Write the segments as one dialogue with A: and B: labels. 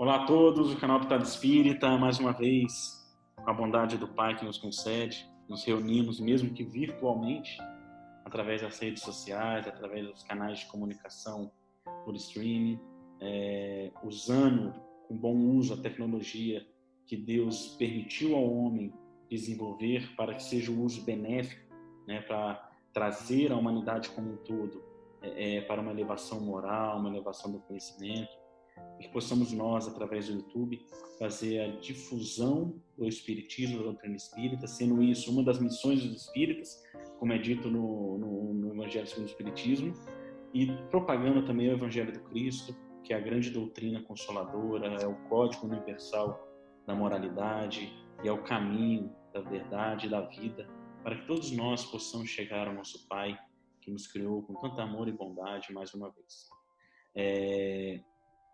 A: Olá a todos, o canal Pitada Espírita, mais uma vez, com a bondade do Pai que nos concede, nos reunimos, mesmo que virtualmente, através das redes sociais, através dos canais de comunicação por streaming, usando com bom uso a tecnologia que Deus permitiu ao homem desenvolver para que seja um uso benéfico, né, para trazer a humanidade como um todo para uma elevação moral, uma elevação do conhecimento, e que possamos nós, através do YouTube, fazer a difusão do Espiritismo, da doutrina espírita, sendo isso uma das missões dos espíritas, como é dito no Evangelho segundo o Espiritismo, e propagando também o Evangelho do Cristo, que é a grande doutrina consoladora, é o código universal da moralidade e é o caminho da verdade e da vida, para que todos nós possamos chegar ao nosso Pai, que nos criou com tanto amor e bondade mais uma vez.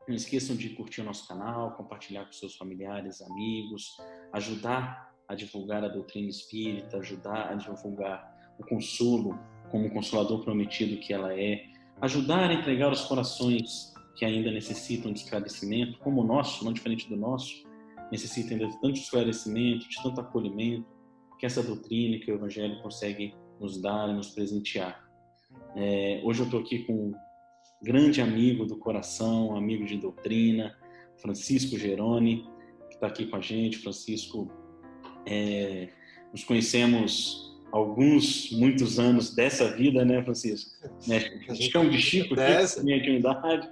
A: Não esqueçam de curtir o nosso canal, compartilhar com seus familiares, amigos, ajudar a divulgar a doutrina espírita, ajudar a divulgar o consolo como o consolador prometido que ela é, ajudar a entregar os corações que ainda necessitam de esclarecimento, como o nosso, não diferente do nosso, necessitam de tanto esclarecimento, de tanto acolhimento, que essa doutrina, que o Evangelho consegue nos dar e nos presentear. Hoje eu estou aqui com um grande amigo do coração, amigo de doutrina, Francisco Geroni, que está aqui com a gente. Francisco, nos conhecemos muitos anos dessa vida, né, Francisco? Chamo de Chico aqui, minha intimidade.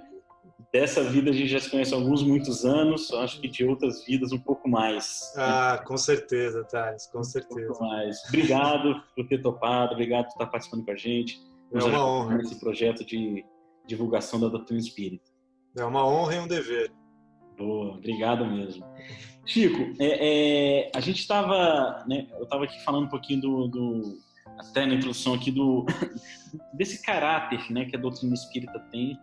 A: Dessa vida a gente já se conhece há muitos anos, acho que de outras vidas um pouco mais.
B: Ah, com certeza, Thales, com certeza.
A: Um pouco mais. Obrigado por ter topado, obrigado por estar participando com a gente.
B: É uma honra.
A: Nesse projeto de divulgação da doutrina espírita.
B: É uma honra e um dever.
A: Boa, obrigado mesmo. Chico, a gente estava, né, eu estava aqui falando um pouquinho até na introdução aqui desse caráter, né, que a doutrina espírita tem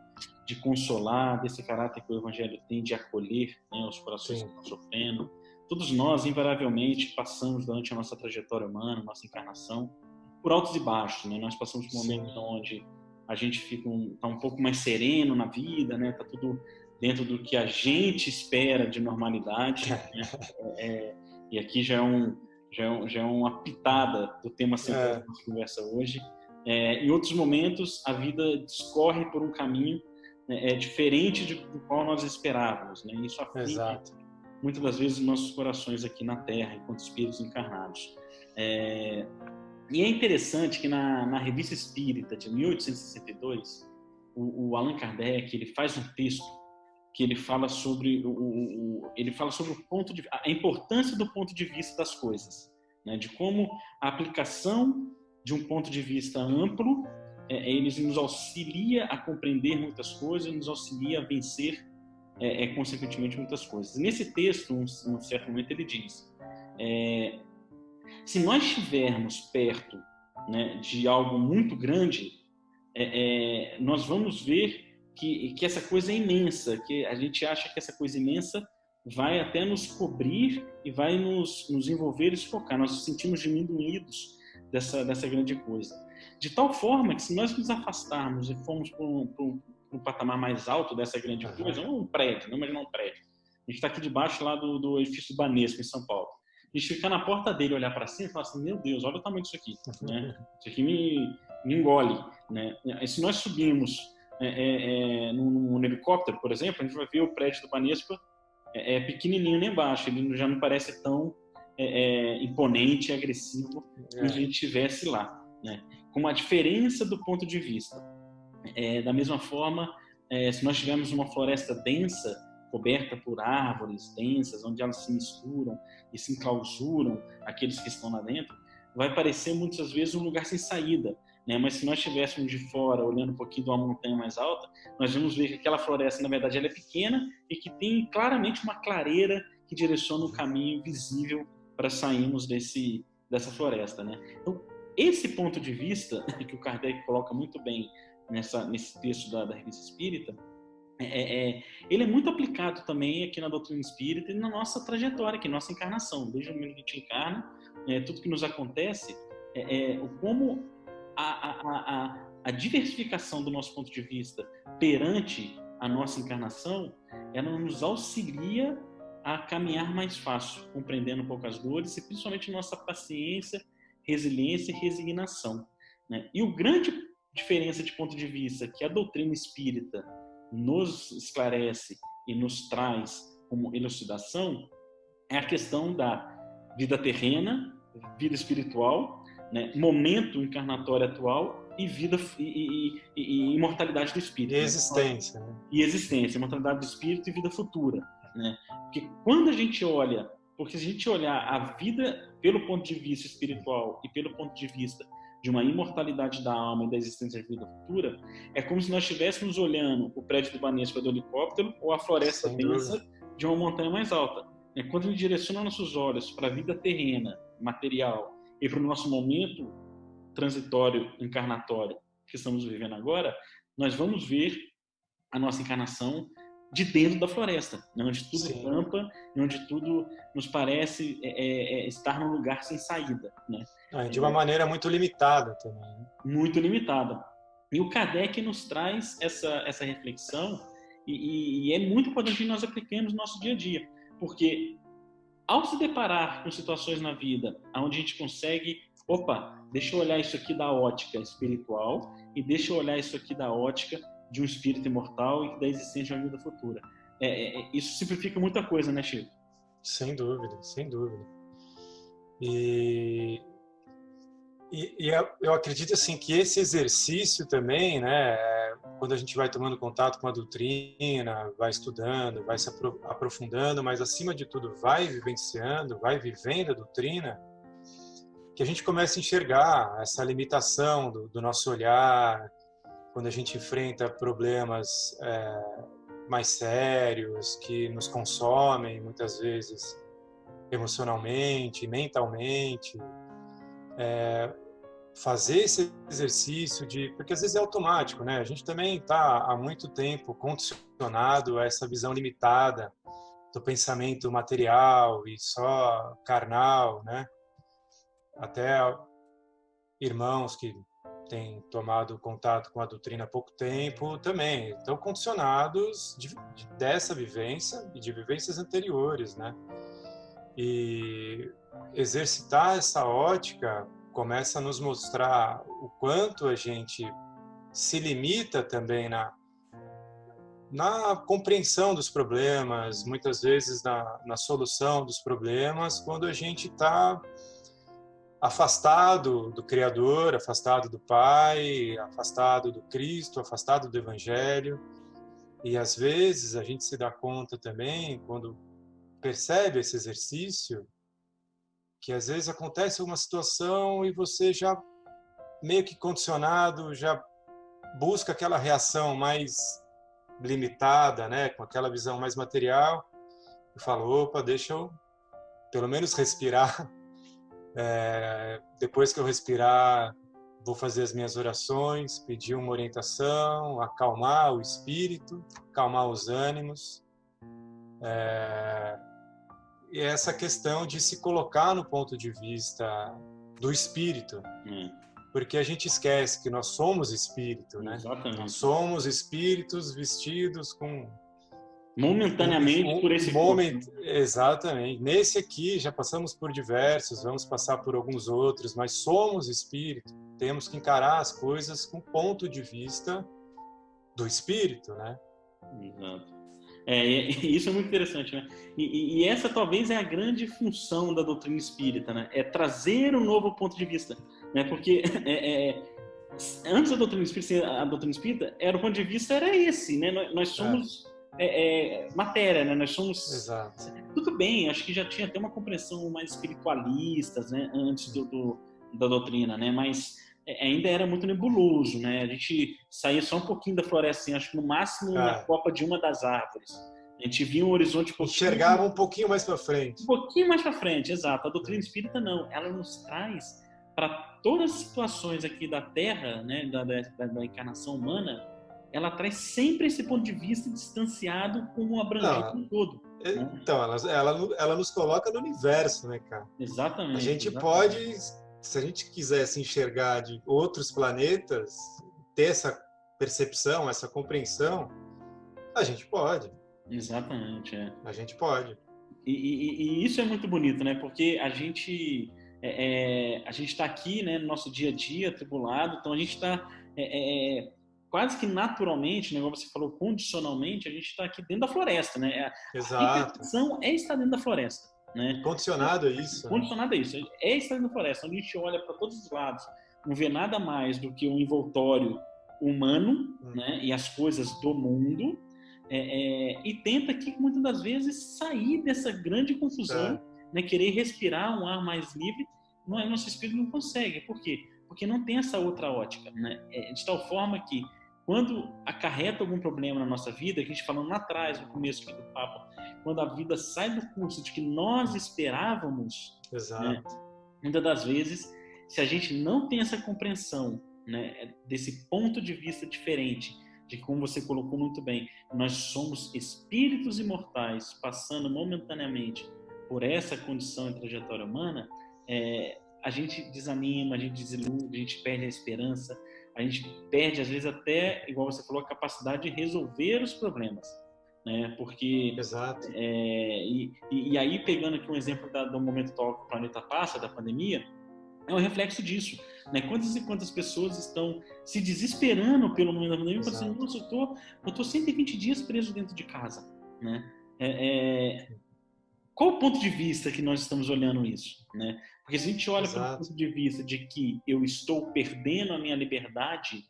A: de consolar, desse caráter que o Evangelho tem de acolher, né, os corações que estão sofrendo. Todos nós, invariavelmente, passamos durante a nossa trajetória humana, nossa encarnação, por altos e baixos, né? Nós passamos por momentos onde a gente está um pouco mais sereno na vida, né? Tá tudo dentro do que a gente espera de normalidade, né? E aqui já é uma pitada do tema central da nossa conversa hoje. Em outros momentos, a vida discorre por um caminho diferente do qual nós esperávamos, né? Isso aflige muitas das vezes os nossos corações aqui na Terra, enquanto espíritos encarnados. E é interessante que na Revista Espírita de 1862, o Allan Kardec ele faz um texto que ele fala sobre a importância do ponto de vista das coisas, né? De como a aplicação de um ponto de vista amplo ele nos auxilia a compreender muitas coisas, nos auxilia a vencer consequentemente muitas coisas. Nesse texto, num certo momento, ele diz: se nós estivermos perto, né, de algo muito grande, nós vamos ver que essa coisa é imensa, que a gente acha que essa coisa imensa vai até nos cobrir e vai nos envolver e sufocar. Nós nos sentimos diminuídos dessa grande coisa. De tal forma que se nós nos afastarmos e formos para um patamar mais alto dessa grande coisa, não um prédio, não imaginar um prédio. A gente está aqui debaixo lá do edifício Banespa, em São Paulo. A gente ficar na porta dele, olhar para cima e falar assim: meu Deus, olha o tamanho disso aqui, né? Isso aqui me engole, né? E se nós subirmos num helicóptero, por exemplo, a gente vai ver o prédio do Banespa pequenininho ali embaixo, ele já não parece tão imponente e agressivo como se a gente estivesse lá, né? Com uma diferença do ponto de vista. Da mesma forma, se nós tivermos uma floresta densa, coberta por árvores densas, onde elas se misturam e se enclausuram aqueles que estão lá dentro, vai parecer muitas vezes um lugar sem saída, né? Mas se nós estivéssemos de fora, olhando um pouquinho de uma montanha mais alta, nós vamos ver que aquela floresta, na verdade, ela é pequena e que tem claramente uma clareira que direciona o caminho visível para sairmos dessa floresta, né? Então, esse ponto de vista que o Kardec coloca muito bem nesse texto da Revista Espírita, ele é muito aplicado também aqui na doutrina espírita e na nossa trajetória, aqui, nossa encarnação. Desde o momento que a gente encarna, tudo que nos acontece, como a diversificação do nosso ponto de vista perante a nossa encarnação, ela nos auxilia a caminhar mais fácil, compreendendo um pouco as dores e principalmente nossa paciência, resiliência e resignação, né? E o grande diferença de ponto de vista que a doutrina espírita nos esclarece e nos traz como elucidação é a questão da vida terrena, vida espiritual, né? Momento encarnatório atual e vida e imortalidade do espírito.
B: E existência, né?
A: E existência, imortalidade do espírito e vida futura, né? Porque quando a gente olha, porque se a gente olhar a vida pelo ponto de vista espiritual e pelo ponto de vista de uma imortalidade da alma e da existência de vida futura, é como se nós estivéssemos olhando o prédio do Banespa do helicóptero ou a floresta densa de uma montanha mais alta. Quando a gente direciona nossos olhos para a vida terrena, material, e para o nosso momento transitório, encarnatório que estamos vivendo agora, nós vamos ver a nossa encarnação de dentro da floresta, né? Onde tudo tampa e onde tudo nos parece estar num lugar sem saída, né?
B: De uma maneira muito limitada também, né?
A: Muito limitada. E o Kardec nos traz essa reflexão e é muito importante que nós apliquemos no nosso dia a dia, porque ao se deparar com situações na vida onde a gente consegue, deixa eu olhar isso aqui da ótica espiritual e deixa eu olhar isso aqui da ótica de um espírito imortal e da existência de uma vida futura. Isso simplifica muita coisa, né, Chico?
B: Sem dúvida, sem dúvida. E eu acredito assim que esse exercício também, né, quando a gente vai tomando contato com a doutrina, vai estudando, vai se aprofundando, mas acima de tudo vai vivenciando, vai vivendo a doutrina, que a gente começa a enxergar essa limitação do nosso olhar, quando a gente enfrenta problemas mais sérios, que nos consomem muitas vezes emocionalmente, mentalmente, fazer esse exercício porque às vezes é automático, né? A gente também está há muito tempo condicionado a essa visão limitada do pensamento material e só carnal, né? Até irmãos que têm tomado contato com a doutrina há pouco tempo também estão condicionados dessa vivência e de vivências anteriores, né? E exercitar essa ótica começa a nos mostrar o quanto a gente se limita também na compreensão dos problemas, muitas vezes na solução dos problemas, quando a gente está afastado do Criador, afastado do Pai, afastado do Cristo, afastado do Evangelho. E às vezes a gente se dá conta também, quando percebe esse exercício, que às vezes acontece uma situação e você já meio que condicionado, já busca aquela reação mais limitada, né, com aquela visão mais material, e fala, deixa eu pelo menos respirar. Depois que eu respirar, vou fazer as minhas orações, pedir uma orientação, acalmar o espírito, acalmar os ânimos. E essa questão de se colocar no ponto de vista do espírito, porque a gente esquece que nós somos espírito, né?
A: Exatamente.
B: Nós somos espíritos vestidos com
A: momentaneamente por esse
B: momento, exatamente. Nesse aqui já passamos por diversos, vamos passar por alguns outros, mas somos espírito. Temos que encarar as coisas com ponto de vista do espírito, né?
A: Exato. Isso é muito interessante, né? E essa talvez é a grande função da doutrina espírita, né? É trazer um novo ponto de vista, né? Porque antes da doutrina espírita, a doutrina espírita o ponto de vista era esse, né? Nós somos matéria, né? Nós somos.
B: Exato.
A: Tudo bem, acho que já tinha até uma compreensão mais espiritualista, né? Antes da doutrina, né? Mas ainda era muito nebuloso, né? A gente saía só um pouquinho da floresta, assim, acho que no máximo na copa de uma das árvores. A gente via um horizonte
B: enxergava um pouquinho mais para frente.
A: Um pouquinho mais para frente, exato. A doutrina espírita não, ela nos traz para todas as situações aqui da Terra, né, da encarnação humana, ela traz sempre esse ponto de vista distanciado com o abrangente todo. Né?
B: Então, ela nos coloca no universo, né, cara?
A: Exatamente.
B: A gente pode, se a gente quiser se enxergar de outros planetas, ter essa percepção, essa compreensão, A gente pode.
A: Exatamente, é.
B: A gente pode.
A: E isso é muito bonito, né? Porque a gente está aqui, né, no nosso dia a dia, atribulado, então a gente está quase que naturalmente, né, como você falou, condicionalmente, a gente está aqui dentro da floresta, né? A
B: Exato.
A: intenção é estar dentro da floresta, né?
B: Condicionado a isso.
A: Condicionado a isso. É estar dentro da floresta, onde a gente olha para todos os lados, não vê nada mais do que um envoltório humano, né, e as coisas do mundo, e tenta aqui, muitas das vezes, sair dessa grande confusão, né, querer respirar um ar mais livre, nosso espírito não consegue. Por quê? Porque não tem essa outra ótica, né? De tal forma que, quando acarreta algum problema na nossa vida, que a gente falando lá atrás, no começo aqui do papo, quando a vida sai do curso de que nós esperávamos, né, muitas das vezes, se a gente não tem essa compreensão, né, desse ponto de vista diferente, de como você colocou muito bem, nós somos espíritos imortais passando momentaneamente por essa condição e trajetória humana, a gente desanima, a gente desilude, a gente perde a esperança, a gente perde, às vezes, até, igual você falou, a capacidade de resolver os problemas, né? Porque...
B: Exato.
A: E aí, pegando aqui um exemplo do momento atual que o planeta passa, da pandemia, é um reflexo disso, né? Quantas e quantas pessoas estão se desesperando pelo momento da pandemia, falando assim, nossa, eu tô 120 dias preso dentro de casa, né? Qual o ponto de vista que nós estamos olhando isso, né? Porque se a gente olha pelo ponto de vista de que eu estou perdendo a minha liberdade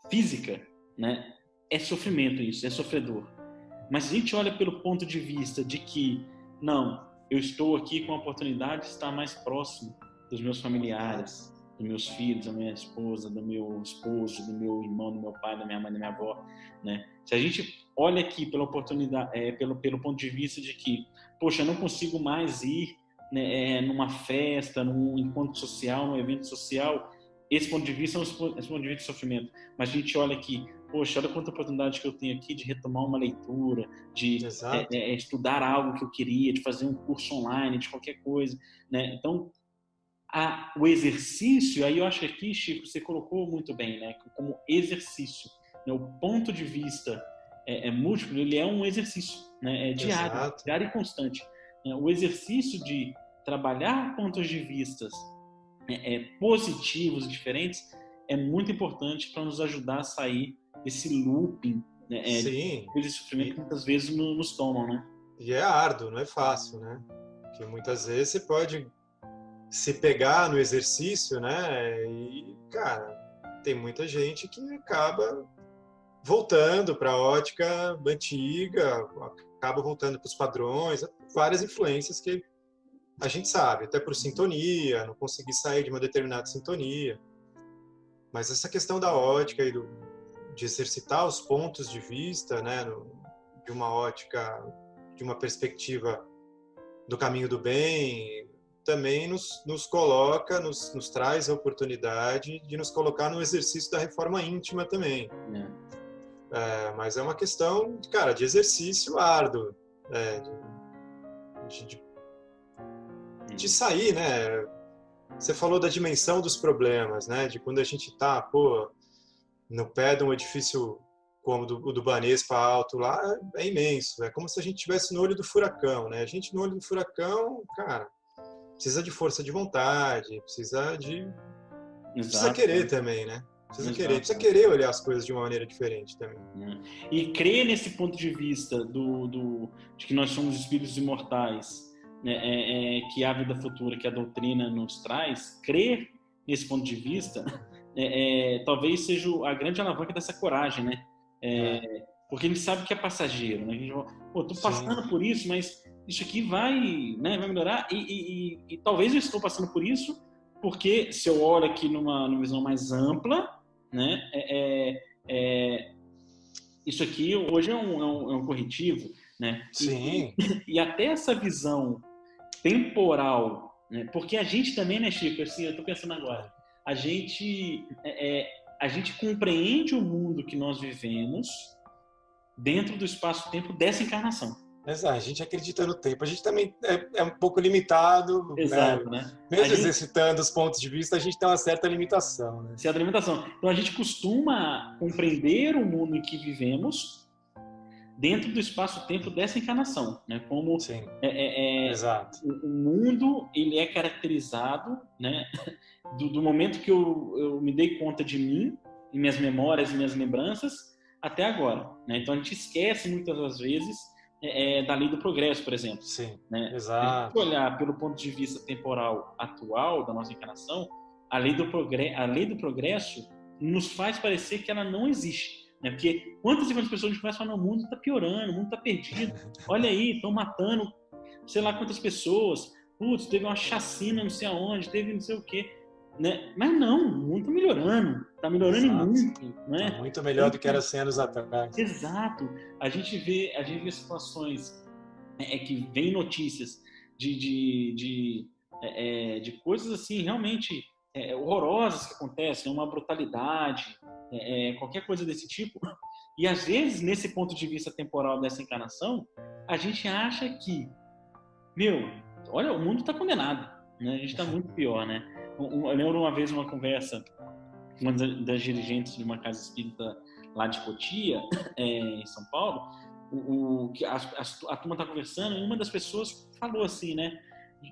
A: física, né? É sofrimento isso, é sofredor. Mas se a gente olha pelo ponto de vista de que, não, eu estou aqui com a oportunidade de estar mais próximo dos meus familiares, dos meus filhos, da minha esposa, do meu esposo, do meu irmão, do meu pai, da minha mãe, da minha avó, né? Se a gente olha aqui pela oportunidade, pelo ponto de vista de que, poxa, eu não consigo mais ir, né, numa festa, num encontro social, num evento social, esse ponto de vista é esse ponto de vista de sofrimento. Mas a gente olha aqui, poxa, olha quanta oportunidade que eu tenho aqui de retomar uma leitura, de estudar algo que eu queria, de fazer um curso online, de qualquer coisa, né? Então, o exercício, aí eu acho que aqui, Chico, você colocou muito bem, né? Como exercício, né? O ponto de vista múltiplo, ele é um exercício, né? Diário e constante. Né? O exercício de trabalhar pontos de vistas positivos e diferentes é muito importante para nos ajudar a sair desse looping, né? Desse sofrimento que muitas vezes nos tomam, né?
B: E é árduo, não é fácil, né? Porque muitas vezes você pode se pegar no exercício, né? E, cara, tem muita gente que acaba voltando para a ótica antiga, acaba voltando para os padrões, várias influências que a gente sabe, até por sintonia, não conseguir sair de uma determinada sintonia. Mas essa questão da ótica e de exercitar os pontos de vista, né, de uma ótica, de uma perspectiva do caminho do bem, também nos coloca, nos traz a oportunidade de nos colocar no exercício da reforma íntima também. Mas é uma questão, cara, de exercício árduo, de sair, né? Você falou da dimensão dos problemas, né? De quando a gente tá, no pé de um edifício como o do Banespa alto lá, é imenso. É como se a gente estivesse no olho do furacão, né? A gente no olho do furacão, cara, precisa de força de vontade, precisa querer também, né? Precisa querer olhar as coisas de uma maneira diferente também.
A: E crer nesse ponto de vista de que nós somos espíritos imortais, né, que a vida futura, que a doutrina nos traz, crer nesse ponto de vista, talvez seja a grande alavanca dessa coragem, né? Porque a gente sabe que é passageiro, né? A gente fala, tô passando por isso, mas isso aqui vai melhorar e talvez eu estou passando por isso porque se eu olho aqui numa visão mais ampla, né, isso aqui hoje é um corretivo, né?
B: Sim.
A: E até essa visão temporal, né? Porque a gente também, né, Chico? Assim, eu estou pensando agora, a gente compreende o mundo que nós vivemos dentro do espaço-tempo dessa encarnação.
B: Exato, a gente acredita no tempo. A gente também é um pouco limitado.
A: Exato, né?
B: Mesmo exercitando os pontos de vista, a gente tem uma certa limitação, né?
A: Certa limitação. Então a gente costuma compreender o mundo em que vivemos dentro do espaço-tempo dessa encarnação, né? Como
B: Sim. Exato.
A: O mundo ele é caracterizado, né? Do momento que eu me dei conta de mim, e minhas memórias e minhas lembranças, até agora, né? Então a gente esquece muitas das vezes da lei do progresso, por exemplo.
B: Sim,
A: né?
B: exato.
A: Se a gente olhar pelo ponto de vista temporal atual da nossa encarnação, a lei do progresso nos faz parecer que ela não existe. Né? Porque quantas e quantas pessoas a gente começa a falar, o mundo está piorando, o mundo está perdido. Olha aí, estão matando sei lá quantas pessoas. Putz, teve uma chacina não sei aonde, teve não sei o quê. Né? Mas não, o mundo está melhorando. Está melhorando e muito. Né?
B: Tá muito melhor do que era 100 anos atrás.
A: Exato. A gente vê situações que vem notícias de coisas assim realmente horrorosas que acontecem, uma brutalidade, qualquer coisa desse tipo. E às vezes, nesse ponto de vista temporal dessa encarnação, a gente acha que, olha, o mundo está condenado, né? A gente está muito pior, né? Eu lembro uma vez uma conversa com uma das dirigentes de uma casa espírita lá de Cotia, em São Paulo, que a turma está conversando e uma das pessoas falou assim, né?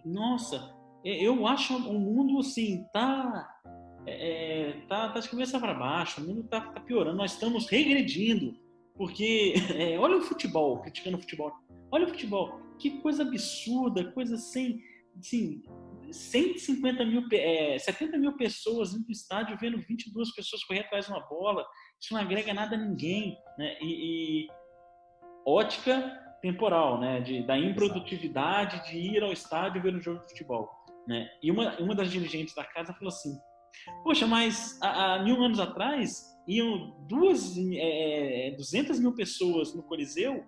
A: Nossa, eu acho o mundo assim, tá de cabeça para baixo, o mundo tá piorando, nós estamos regredindo, porque olha o futebol, criticando o futebol, olha o futebol, que coisa absurda, coisa sem, assim, 150 mil, 70 mil pessoas indo no estádio vendo 22 pessoas correr atrás de uma bola, isso não agrega nada a ninguém, né? E ótica temporal, né? Da improdutividade de ir ao estádio ver um jogo de futebol, né? E uma das dirigentes da casa falou assim, poxa, mas há 1000 anos atrás iam 200 mil pessoas no Coliseu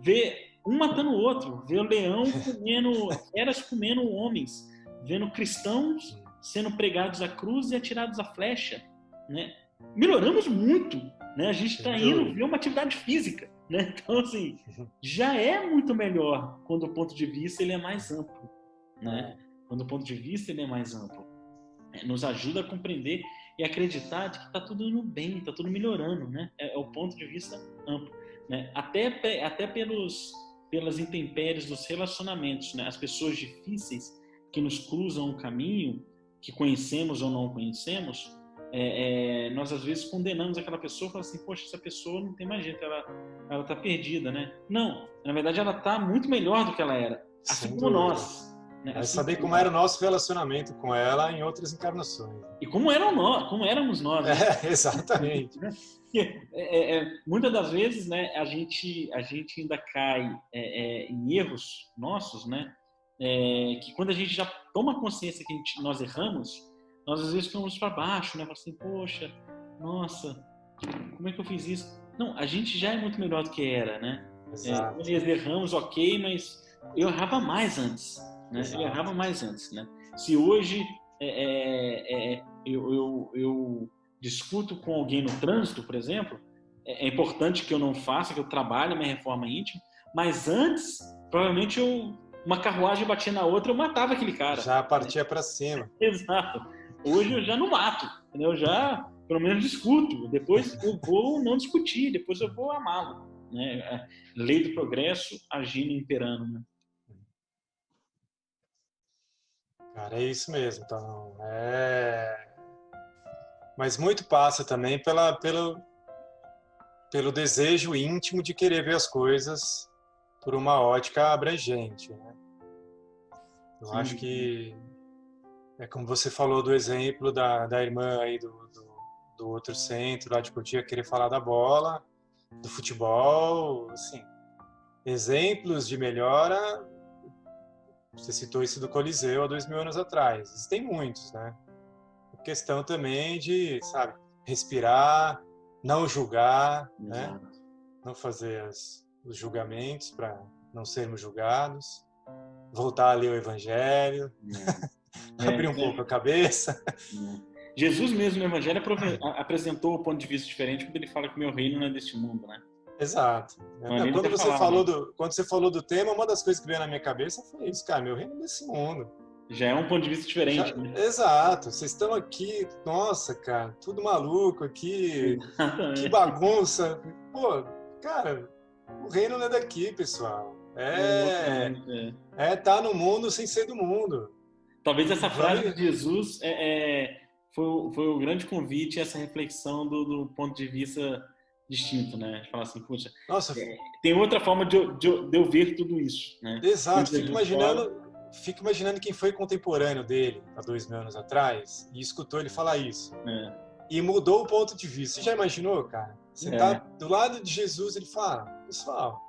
A: ver um matando o outro, ver o leão comendo, feras comendo homens, vendo cristãos sendo pregados à cruz e atirados à flecha, né? Melhoramos muito, né? A gente está indo ver uma atividade física, né? Então, assim, já é muito melhor quando o ponto de vista ele é mais amplo, né? Quando o ponto de vista ele é mais amplo. Nos ajuda a compreender e acreditar de que está tudo indo bem, está tudo melhorando, né? É o ponto de vista amplo, né? Até pelas intempéries dos relacionamentos, né? As pessoas difíceis que nos cruzam o caminho, que conhecemos ou não conhecemos, nós às vezes condenamos aquela pessoa e falamos assim, poxa, essa pessoa não tem mais jeito, ela está perdida, né? Não, na verdade ela está muito melhor do que ela era, assim como nós.
B: Vai saber como era o nosso relacionamento com ela em outras encarnações.
A: E como éramos nós. Né?
B: Exatamente.
A: Muitas das vezes, né, a gente ainda cai em erros nossos, né, que quando a gente já toma consciência que nós erramos, nós às vezes ficamos para baixo, né, assim, poxa, nossa, como é que eu fiz isso? Não, a gente já é muito melhor do que era, né? Nós erramos, ok, mas eu errava mais antes. Né? Eu errava mais antes, né? Se hoje eu discuto com alguém no trânsito, por exemplo, é importante que eu não faça, que eu trabalhe a minha reforma íntima, mas antes, provavelmente uma carruagem batia na outra, eu matava aquele cara.
B: Já partia para cima.
A: Exato. Hoje eu já não mato, entendeu? Eu já, pelo menos, discuto. Depois eu vou não discutir, depois eu vou amá-lo. Né? Lei do progresso agindo e imperando, né?
B: Cara, é isso mesmo. Então, mas muito passa também pelo desejo íntimo de querer ver as coisas por uma ótica abrangente, né? Eu acho que como você falou do exemplo da irmã aí do outro centro lá de Cotia querer falar da bola, do futebol, assim, exemplos de melhora. Você citou isso do Coliseu há 2000 anos atrás. Existem muitos, né? A questão também de, sabe, respirar, não julgar, né? Não fazer os julgamentos para não sermos julgados, voltar a ler o Evangelho, abrir um pouco a cabeça.
A: Jesus mesmo no Evangelho apresentou o ponto de vista diferente quando ele fala que o meu reino não é deste mundo, né?
B: Exato. Quando você falou do tema, uma das coisas que veio na minha cabeça foi isso, cara, meu reino é desse mundo.
A: Já é um ponto de vista diferente. Né?
B: Exato. Vocês estão aqui, nossa, cara, tudo maluco aqui, que bagunça. Pô, cara, O reino não é daqui, pessoal.
A: Exatamente,
B: Tá no mundo sem ser do mundo.
A: Talvez essa frase
B: Vamos...
A: de Jesus foi o grande convite, essa reflexão do ponto de vista distinto, né? De falar assim, puxa,
B: Nossa,
A: tem outra forma de eu ver tudo isso, né?
B: exato.
A: Fala,
B: Fico imaginando quem foi contemporâneo dele há 2000 anos atrás e escutou ele falar isso. E mudou o ponto de vista. Você já imaginou, cara? Você tá do lado de Jesus, ele fala, pessoal,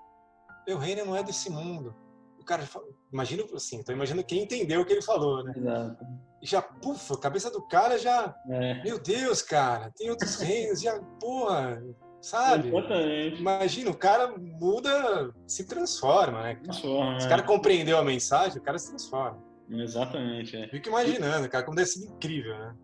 B: meu reino não é desse mundo. O cara fala, imagina assim, tô imaginando quem entendeu o que ele falou, né?
A: Exato.
B: E já, pufa, a cabeça do cara já, meu Deus, cara, tem outros reinos, já, porra, sabe?
A: Exatamente.
B: Imagina, o cara muda, se transforma, né, cara?
A: Transforma,
B: Se o cara compreendeu a mensagem, o cara se transforma.
A: Exatamente.
B: Fico imaginando, cara, como deve ser incrível, né?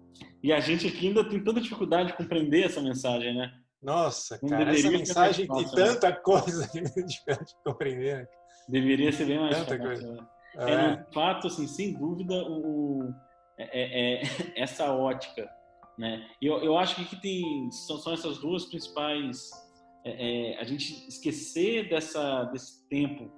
A: E a gente aqui ainda tem tanta dificuldade de compreender essa mensagem, né?
B: Nossa,
A: Não
B: cara, essa
A: deveria ser mais
B: mensagem tem
A: fácil,
B: tanta coisa de compreender, né?
A: Deveria ser bem mais
B: Tanta
A: fácil.
B: coisa.
A: No fato, assim, sem dúvida, essa ótica, né? Eu acho que aqui são essas duas principais, a gente esquecer desse tempo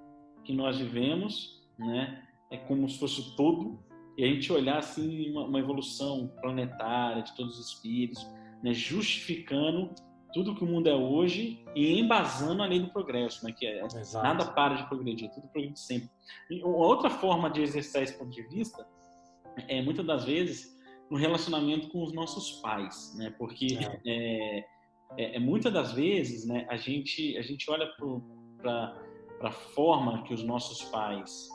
A: que nós vivemos, né? É como se fosse o todo, e a gente olhar assim uma evolução planetária de todos os espíritos, né? Justificando tudo que o mundo é hoje e embasando a lei do progresso, né? Que nada para de progredir, tudo progride sempre. E uma outra forma de exercer esse ponto de vista muitas das vezes no relacionamento com os nossos pais, né? Porque muitas das vezes, né, a gente olha para a forma que os nossos pais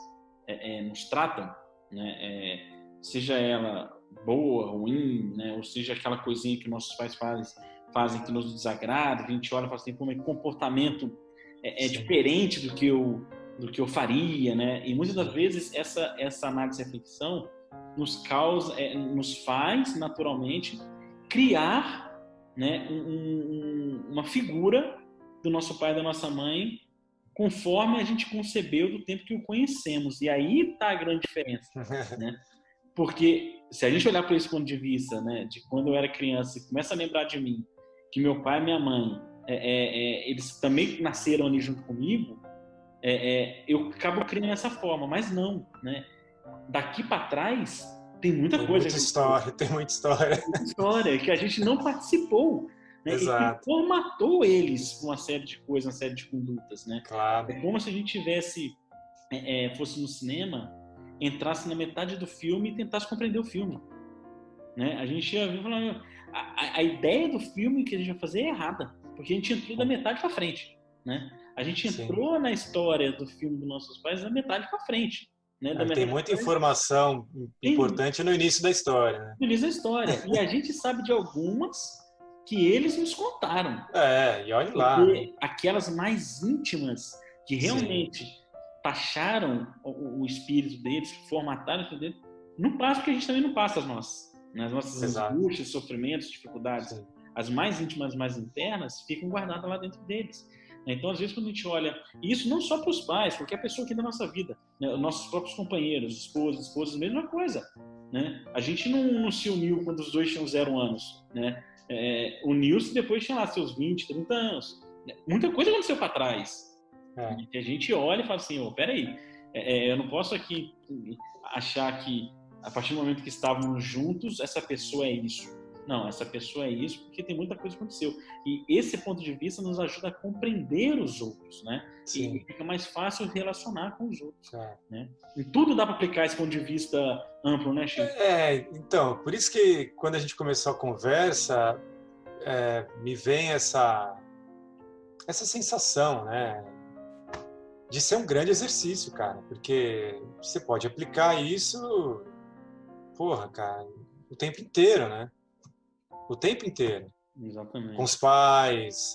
A: nos tratam, né? Seja ela boa, ruim, né? Ou seja aquela coisinha que nossos pais fazem que nos desagrada, que a gente olha e fala assim, como é que o comportamento é diferente do que eu faria, né? E muitas das vezes essa análise e reflexão nos faz naturalmente criar, né, uma figura do nosso pai e da nossa mãe conforme a gente concebeu do tempo que o conhecemos. E aí está a grande diferença, né? Porque se a gente olhar por esse ponto de vista, né, de quando eu era criança e começa a lembrar de mim, que meu pai e minha mãe, eles também nasceram ali junto comigo, eu acabo criando essa forma, mas não, né? Daqui para trás tem muita coisa.
B: Tem muita história.
A: Tem muita história que a gente não participou, né?
B: Exato.
A: E que formatou eles com uma série de coisas, uma série de condutas, né?
B: Claro.
A: É como se a gente fosse no cinema, entrasse na metade do filme e tentasse compreender o filme, né? A gente ia falar, a ideia do filme que a gente vai fazer é errada, porque a gente entrou da metade para frente, né? A gente entrou na história do filme dos nossos pais da metade para frente, né?
B: Tem muita informação importante no início da história, né?
A: No início da história. E a gente sabe de algumas que eles nos contaram.
B: E olha lá.
A: Porque aquelas mais íntimas, que realmente taxaram o espírito deles, que formataram o espírito deles, não passa porque a gente também não passa as nossas. Né? As nossas angústias, sofrimentos, dificuldades. As mais íntimas, mais internas, ficam guardadas lá dentro deles. Então, às vezes, quando a gente olha, e isso não só para os pais, qualquer pessoa aqui da nossa vida, né? Nossos próprios companheiros, esposas, mesma coisa. Né? A gente não se uniu quando os dois tinham 0 anos. Né? Uniu-se depois tinha lá seus 20, 30 anos. Muita coisa aconteceu para trás. Que a gente olha e fala assim, peraí, eu não posso aqui achar que a partir do momento que estávamos juntos, essa pessoa é isso. Não, essa pessoa é isso porque tem muita coisa que aconteceu. E esse ponto de vista nos ajuda a compreender os outros, né? E fica mais fácil relacionar com os outros. Né? E tudo dá para aplicar esse ponto de vista amplo, né, Chico?
B: Então, por isso que quando a gente começou a conversa, me vem essa sensação, né? De ser um grande exercício, cara. Porque você pode aplicar isso, porra, cara, o tempo inteiro, né? O tempo inteiro.
A: Exatamente.
B: Com os pais,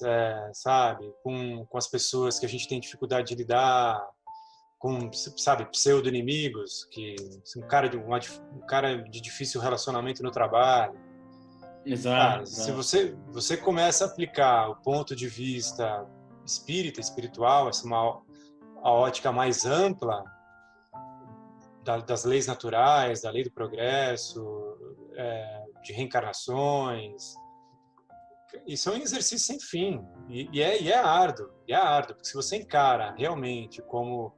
B: sabe? Com as pessoas que a gente tem dificuldade de lidar, com, sabe, pseudo-inimigos, que um cara de difícil relacionamento no trabalho.
A: Exato.
B: Cara, se você começa a aplicar o ponto de vista espiritual, a ótica mais ampla das leis naturais, da lei do progresso, de reencarnações, isso é um exercício sem fim. E é árduo, porque se você encara realmente como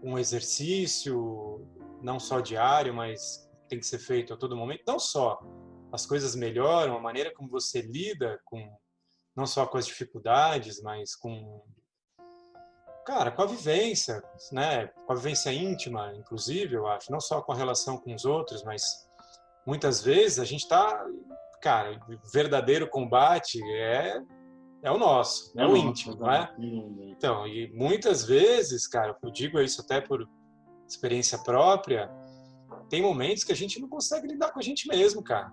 B: um exercício, não só diário, mas tem que ser feito a todo momento, não só as coisas melhoram, a maneira como você lida com, não só com as dificuldades, mas com, cara, com a vivência, né? Com a vivência íntima, inclusive, eu acho, não só com a relação com os outros, mas muitas vezes a gente está, cara, o verdadeiro combate é o nosso, é o íntimo, não é? Então, e muitas vezes, cara, eu digo isso até por experiência própria, tem momentos que a gente não consegue lidar com a gente mesmo, cara.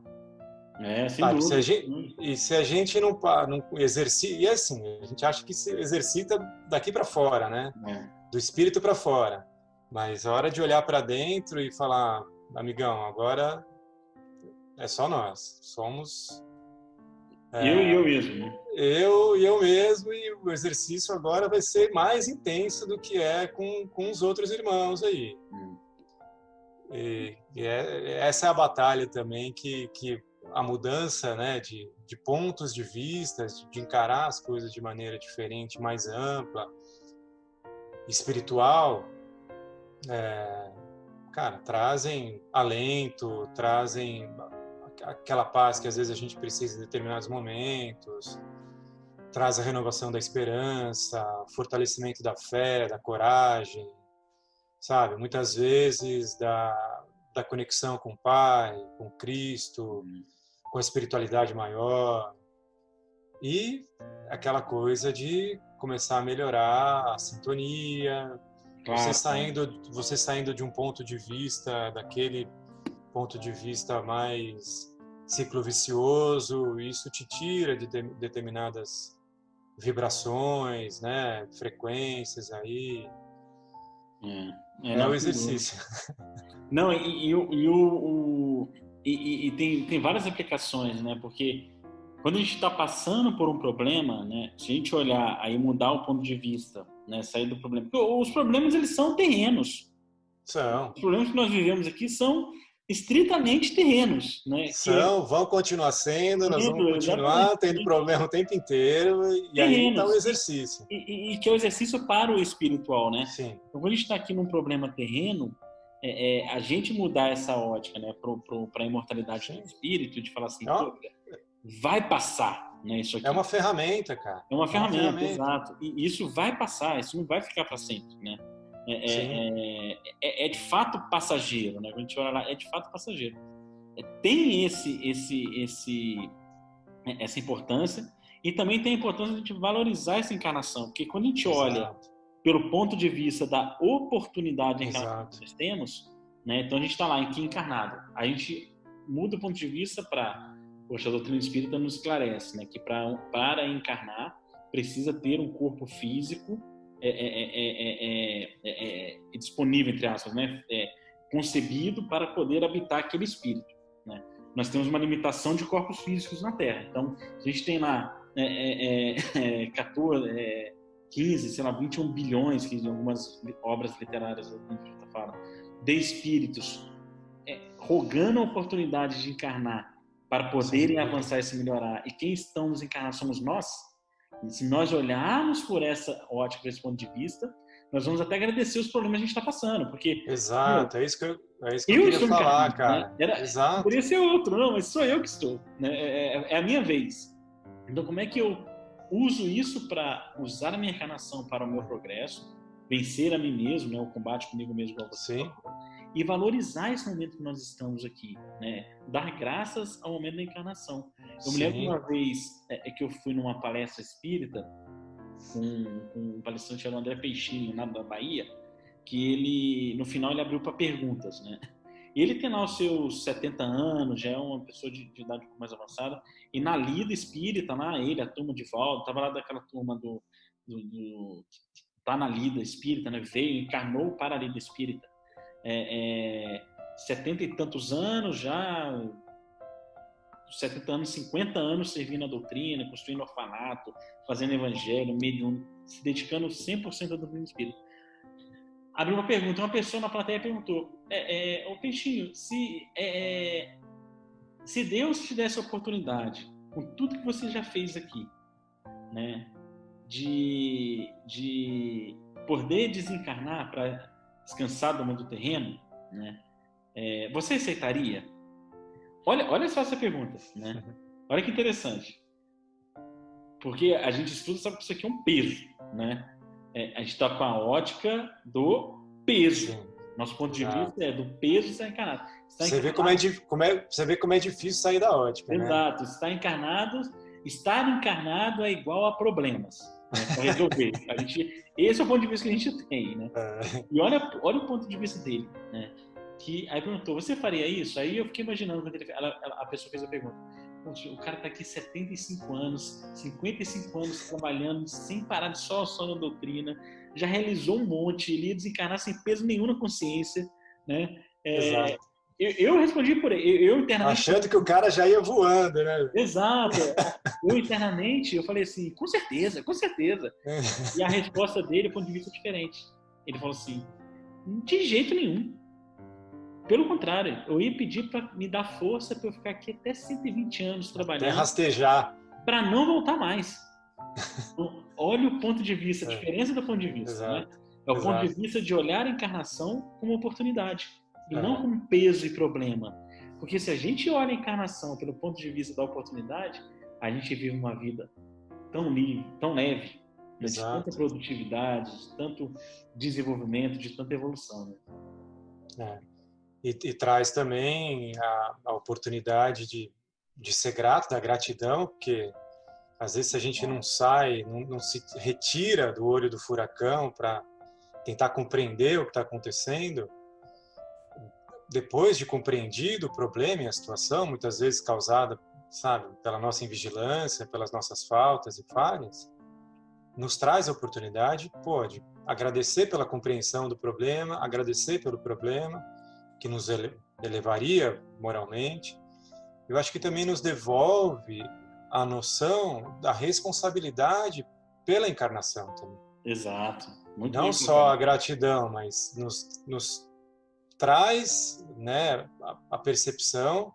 A: Sem dúvida.
B: Se a gente não exercita, e assim, a gente acha que se exercita daqui para fora, né? Do espírito para fora. Mas a hora de olhar para dentro e falar, amigão, agora é só nós. Somos
A: eu e eu mesmo, né?
B: Eu mesmo, e o exercício agora vai ser mais intenso do que é com os outros irmãos aí. Essa é a batalha também que a mudança, né, de pontos de vista, de encarar as coisas de maneira diferente, mais ampla, espiritual, cara, trazem alento, trazem aquela paz que às vezes a gente precisa em determinados momentos, traz a renovação da esperança, fortalecimento da fé, da coragem, sabe? Muitas vezes da conexão com o Pai, com Cristo, com a espiritualidade maior. E aquela coisa de começar a melhorar a sintonia, você saindo de um ponto de vista, daquele ponto de vista mais ciclo vicioso, isso te tira de determinadas vibrações, né, frequências aí. É o exercício.
A: Não, e tem várias aplicações, né? Porque quando a gente está passando por um problema, né? Se a gente olhar aí, mudar o ponto de vista, né? Sair do problema. Porque os problemas, eles são terrenos. Os problemas que nós vivemos aqui são estritamente terrenos, né?
B: Vão continuar sendo, nós vamos continuar tendo problema o tempo inteiro, e aí está o exercício.
A: E que é o exercício para o espiritual, né?
B: Sim.
A: Então, quando a gente está aqui num problema terreno, a gente mudar essa ótica, né, para a imortalidade do espírito, de falar assim, vai passar, né, isso aqui.
B: É uma ferramenta, cara.
A: É uma ferramenta, exato. E isso vai passar, isso não vai ficar para sempre, né? É de fato passageiro, né? Quando a gente olha lá, é de fato passageiro. Tem essa importância, e também tem a importância de a gente valorizar essa encarnação, porque quando a gente olha pelo ponto de vista da oportunidade de encarnação que nós temos, né? Então a gente está lá aqui encarnado, a gente muda o ponto de vista para, poxa, a doutrina espírita nos esclarece, né? Que para encarnar precisa ter um corpo físico disponível, entre aspas, né? Concebido para poder habitar aquele espírito, né? Nós temos uma limitação de corpos físicos na Terra. Então, a gente tem lá 15, sei lá, 21 bilhões, que em algumas obras literárias falam, de espíritos rogando a oportunidade de encarnar para poderem avançar e se melhorar. E quem estamos encarnar somos nós. E se nós olharmos por essa ótica, por esse ponto de vista, nós vamos até agradecer os problemas que a gente está passando, porque...
B: Exato, é isso que eu queria falar, cara.
A: Né?
B: Exato.
A: Poderia ser outro, não, mas sou eu que estou. Né? É a minha vez. Então, como é que eu uso isso para usar a minha encarnação para o meu progresso, vencer a mim mesmo, né? O combate comigo mesmo, igual você falou, e valorizar esse momento que nós estamos aqui, né? Dar graças ao momento da encarnação. Eu me lembro uma vez que eu fui numa palestra espírita com um palestrante chamado André Peixinho, lá da Bahia, que ele, no final, ele abriu para perguntas, né? E ele tem lá os seus 70 anos, já é uma pessoa de idade um pouco mais avançada, e na lida espírita, lá, ele, a turma de volta, estava lá daquela turma tá na lida espírita, né? Veio, encarnou para a lida espírita. 70 e tantos anos já, 70 anos, 50 anos servindo a doutrina, construindo orfanato, fazendo evangelho, medium, se dedicando 100% à doutrina espírita. Abriu uma pergunta, uma pessoa na plateia perguntou: ô Peixinho, se Se Deus te desse a oportunidade, com tudo que você já fez aqui, né, de poder desencarnar para descansar do mundo terreno, né, você aceitaria? Olha só essa pergunta, né? Olha que interessante. Porque a gente estuda, sabe que isso aqui é um peso, né? A gente está com a ótica do peso.
B: Sim.
A: Nosso ponto de vista é do peso de estar encarnado.
B: Você vê como é difícil sair da ótica, né?
A: Exato. Estar encarnado é igual a problemas, né, para resolver. Esse é o ponto de vista que a gente tem, né? E olha o ponto de vista dele, né? Que aí perguntou, você faria isso? Aí eu fiquei imaginando quando a pessoa fez a pergunta. O cara está aqui 75 anos, 55 anos trabalhando sem parar de só na doutrina, já realizou um monte, ele ia desencarnar sem peso nenhum na consciência, né?
B: Exato.
A: Eu respondi por ele, eu internamente...
B: Achando que o cara já ia voando, né?
A: Exato. Eu internamente, eu falei assim, com certeza, com certeza. E a resposta dele, do ponto de vista diferente. Ele falou assim, de jeito nenhum. Pelo contrário, eu ia pedir para me dar força para eu ficar aqui até 120 anos trabalhando.
B: Até rastejar.
A: Para não voltar mais. Então, olha o ponto de vista, a diferença do ponto de vista.
B: Exato.
A: Né? É o ponto de vista de olhar a encarnação como oportunidade e não como peso e problema. Porque se a gente olha a encarnação pelo ponto de vista da oportunidade, a gente vive uma vida tão livre, tão leve, né? De tanta produtividade, de tanto desenvolvimento, de tanta evolução. Né?
B: E traz também a oportunidade de ser grato, da gratidão, porque às vezes a gente não sai, não se retira do olho do furacão para tentar compreender o que está acontecendo, depois de compreendido o problema e a situação, muitas vezes causada, sabe, pela nossa invigilância, pelas nossas faltas e falhas, nos traz a oportunidade, de agradecer pela compreensão do problema, agradecer pelo problema, que nos elevaria moralmente. Eu acho que também nos devolve a noção da responsabilidade pela encarnação também.
A: Exato.
B: Muito não só a gratidão, mas nos traz, né, a percepção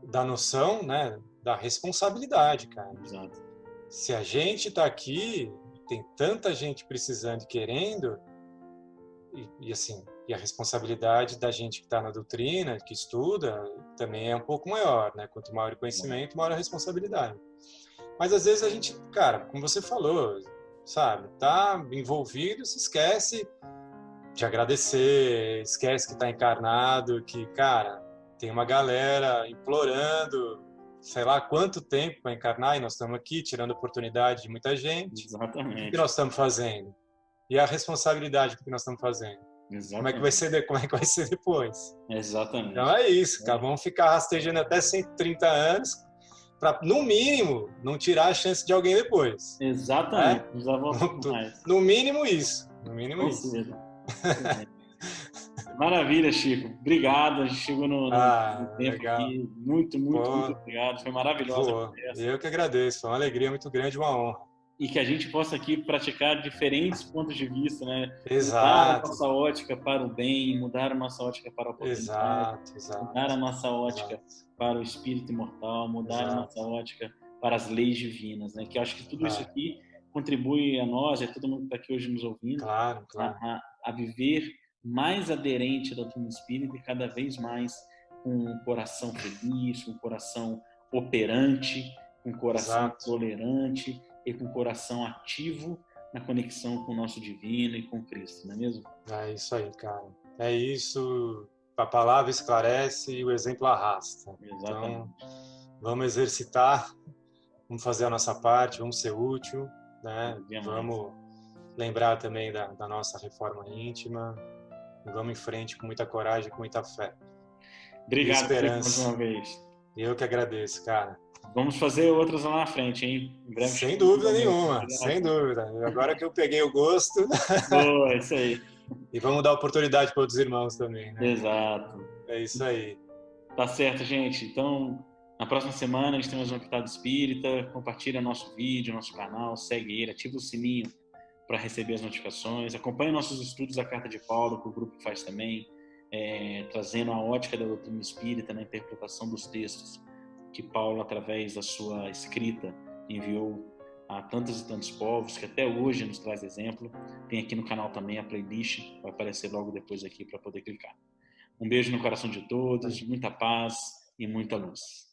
B: da noção, né, da responsabilidade, cara.
A: Exato.
B: Se a gente está aqui, tem tanta gente precisando e querendo, e assim, e a responsabilidade da gente que está na doutrina, que estuda, também é um pouco maior, né? Quanto maior o conhecimento, maior a responsabilidade. Mas às vezes a gente, cara, como você falou, sabe, tá envolvido, se esquece de agradecer, esquece que está encarnado, que, cara, tem uma galera implorando, sei lá quanto tempo para encarnar, e nós estamos aqui tirando a oportunidade de muita gente.
A: Exatamente.
B: O que nós estamos fazendo? E a responsabilidade do que nós estamos fazendo?
A: Exatamente.
B: Como é que vai ser depois?
A: Exatamente.
B: Então é isso, cara. Vamos ficar rastejando até 130 anos para, no mínimo, não tirar a chance de alguém depois.
A: Exatamente.
B: No mínimo isso. No mínimo isso.
A: Maravilha, Chico. Obrigado. A gente chegou no tempo
B: legal.
A: aqui. Muito obrigado. Foi maravilhosa a conversa.
B: Eu que agradeço. Foi uma alegria muito grande, uma honra.
A: E que a gente possa aqui praticar diferentes pontos de vista, né?
B: Exato.
A: Mudar a nossa ótica para o bem, mudar a nossa ótica para a oportunidade,
B: exato.
A: Mudar a nossa ótica para o espírito imortal, mudar a nossa ótica para as leis divinas, né? Que eu acho que tudo isso aqui contribui a nós, a todo mundo que está aqui hoje nos ouvindo,
B: claro.
A: A viver mais aderente da doutrina espírita e cada vez mais com um coração feliz, com um coração operante, com um coração tolerante e com o coração ativo na conexão com o nosso divino e com Cristo, não é mesmo?
B: É isso aí, cara. É isso. A palavra esclarece e o exemplo arrasta.
A: Exatamente.
B: Então, vamos exercitar, vamos fazer a nossa parte, vamos ser útil, né? Vamos lembrar também da nossa reforma íntima e vamos em frente com muita coragem, com muita fé.
A: Obrigado,
B: e esperança.
A: Mais uma vez.
B: Eu que agradeço, cara.
A: Vamos fazer outras lá na frente, hein? Em breve.
B: Sem dúvida nenhuma, sem dúvida. Agora que eu peguei o gosto.
A: Boa, é isso aí.
B: E vamos dar oportunidade para outros irmãos também, né?
A: Exato.
B: É isso aí.
A: Tá certo, gente. Então, na próxima semana a gente tem mais uma Pitada Espírita. Compartilha nosso vídeo, nosso canal, segue ele, ativa o sininho para receber as notificações. Acompanhe nossos estudos da Carta de Paulo, que o grupo faz também. trazendo a ótica da doutrina espírita na interpretação dos textos que Paulo, através da sua escrita, enviou a tantos e tantos povos, que até hoje nos traz exemplo. Tem aqui no canal também a playlist, vai aparecer logo depois aqui para poder clicar. Um beijo no coração de todos, muita paz e muita luz.